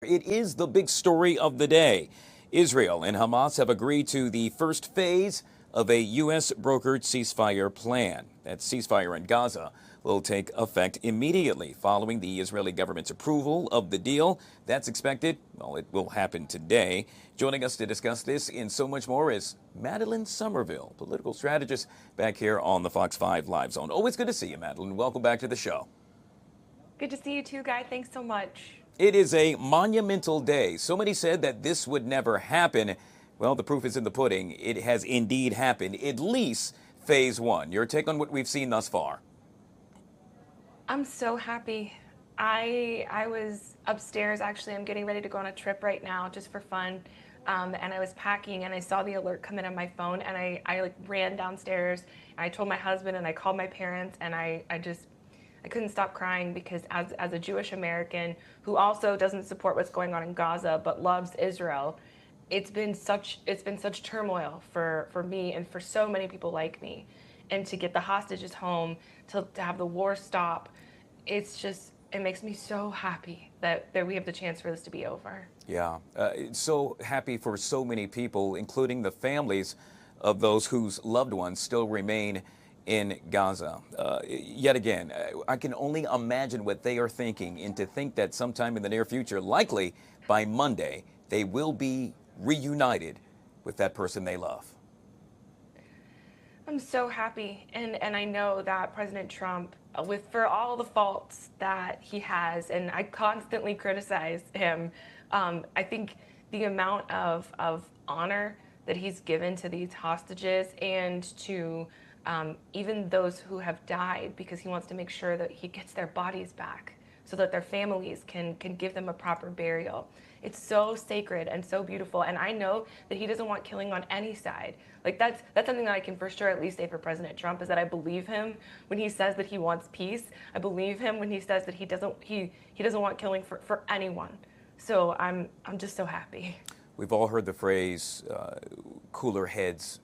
It is the big story of the day. Israel and Hamas have agreed to the first phase of a U.S. brokered ceasefire plan. That ceasefire in Gaza will take effect immediately following the Israeli government's approval of the deal. That's expected, well, it will happen today. Joining us to discuss this and so much more is Madeline Summerville, political strategist, back here on the Fox 5 Live Zone. Always good to see you, Madeline. Welcome back to the show. Good to see you too, Guy. Thanks so much. It is a monumental day. So many said that this would never happen. Well, the proof is in the pudding. It has indeed happened, at least phase one. Your take on what we've seen thus far? I'm so happy. I was upstairs. Actually, I'm getting ready to go on a trip right now just for fun. And I was packing and I saw the alert come in on my phone and I like ran downstairs and I told my husband and I called my parents and I couldn't stop crying because as a Jewish American who also doesn't support what's going on in Gaza but loves Israel, it's been such turmoil for me and for so many people like me. And to get the hostages home, to have the war stop, it makes me so happy that we have the chance for this to be over. Yeah, so happy for so many people, including the families of those whose loved ones still remain in Gaza. Yet again, I can only imagine what they are thinking, and to think that sometime in the near future, likely by Monday, they will be reunited with that person they love. I'm so happy, and I know that President Trump, for all the faults that he has, and I constantly criticize him, I think the amount of honor that he's given to these hostages and to even those who have died, because he wants to make sure that he gets their bodies back so that their families can give them a proper burial. It's so sacred and so beautiful, and I know that he doesn't want killing on any side. Like that's something that I can for sure at least say for President Trump, is that I believe him when he says that he wants peace. I believe him when he says that he doesn't want killing for anyone. So I'm just so happy. We've all heard the phrase, cooler heads,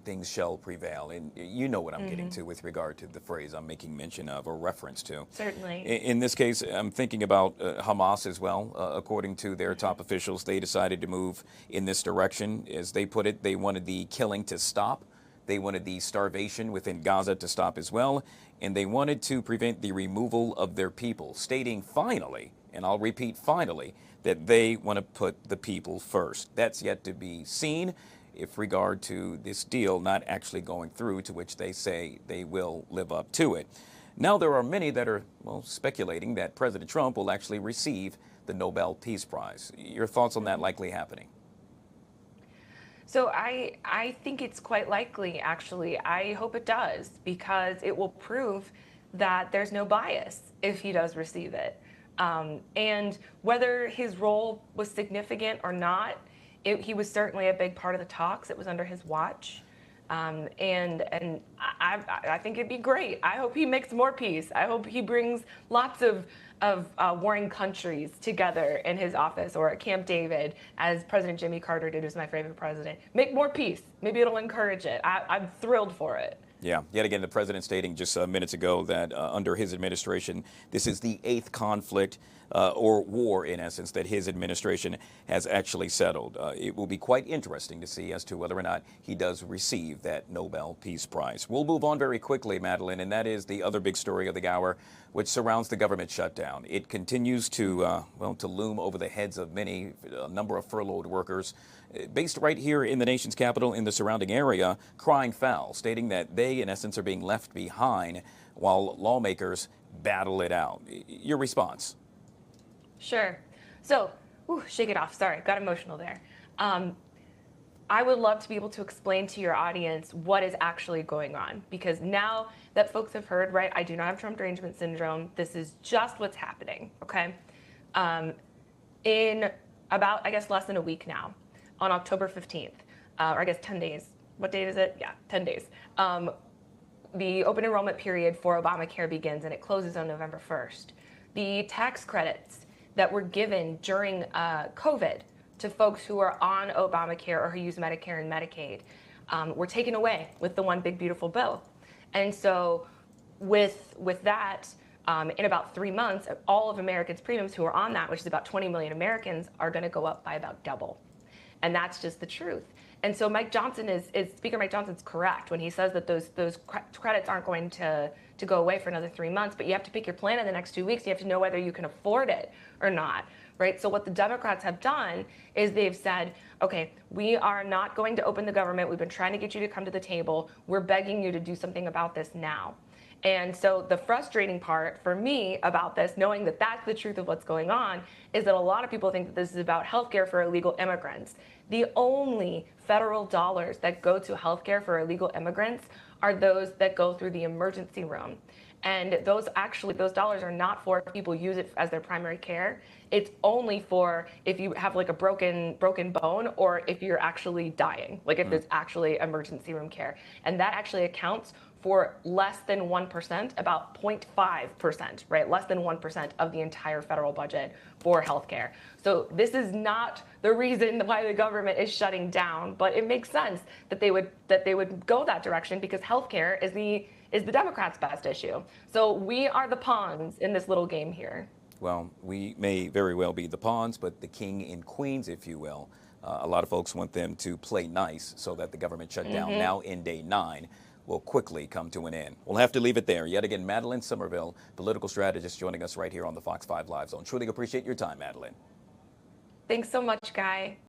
things shall prevail. And you know what I'm getting to with regard to the phrase I'm making mention of or reference to. Certainly. In this case, I'm thinking about Hamas as well. According to their top officials, they decided to move in this direction. As they put it, they wanted the killing to stop. They wanted the starvation within Gaza to stop as well. And they wanted to prevent the removal of their people, stating finally, and I'll repeat finally, that they want to put the people first. That's yet to be seen if regard to this deal not actually going through, to which they say they will live up to it. Now there are many that are, well, speculating that President Trump will actually receive the Nobel Peace Prize. Your thoughts on that likely happening? So I think it's quite likely, actually. I hope it does, because it will prove that there's no bias if he does receive it. And whether his role was significant or not, he was certainly a big part of the talks. It was under his watch. And I think it'd be great. I hope he makes more peace. I hope he brings lots of warring countries together in his office, or at Camp David, as President Jimmy Carter did, who's my favorite president. Make more peace. Maybe it'll encourage it. I'm thrilled for it. Yeah, yet again, the president stating just minutes ago that under his administration, this is the 8th conflict or war, in essence, that his administration has actually settled. It will be quite interesting to see as to whether or not he does receive that Nobel Peace Prize. We'll move on very quickly, Madeline, and that is the other big story of the hour, which surrounds the government shutdown. It continues to loom over the heads of many, a number of furloughed workers based right here in the nation's capital, in the surrounding area, crying foul, stating that they, in essence, are being left behind while lawmakers battle it out. Your response? Sure. So, shake it off. Sorry, got emotional there. I would love to be able to explain to your audience what is actually going on, because now that folks have heard, right, I do not have Trump derangement syndrome. This is just what's happening, okay? In about, I guess, less than a week now, on October 15th, or I guess 10 days. What date is it? Yeah, 10 days. The open enrollment period for Obamacare begins, and it closes on November 1st. The tax credits that were given during COVID to folks who are on Obamacare or who use Medicare and Medicaid were taken away with the One Big Beautiful Bill. And so with that, in about 3 months, all of Americans' premiums who are on that, which is about 20 million Americans, are going to go up by about double. And that's just the truth. And so Speaker Mike Johnson's correct when he says that those credits aren't going to go away for another 3 months, but you have to pick your plan in the next 2 weeks. You have to know whether you can afford it or not, right? So what the Democrats have done is they've said, okay, we are not going to open the government. We've been trying to get you to come to the table. We're begging you to do something about this now. And so the frustrating part for me about this, knowing that that's the truth of what's going on, is that a lot of people think that this is about healthcare for illegal immigrants. The only federal dollars that go to healthcare for illegal immigrants are those that go through the emergency room. And those dollars are not for if people use it as their primary care. It's only for if you have like a broken bone or if you're actually dying, like if there's actually emergency room care. And that actually accounts for less than 1%, about 0.5%, right? Less than 1% of the entire federal budget for healthcare. So this is not the reason why the government is shutting down, but it makes sense that they would go that direction because healthcare is the Democrats' best issue. So we are the pawns in this little game here. Well, we may very well be the pawns, but the king and queens, if you will. A lot of folks want them to play nice so that the government shutdown now in day 9 will quickly come to an end. We'll have to leave it there. Yet again, Madeline Summerville, political strategist, joining us right here on the Fox 5 Live Zone. Truly appreciate your time, Madeline. Thanks so much, Guy.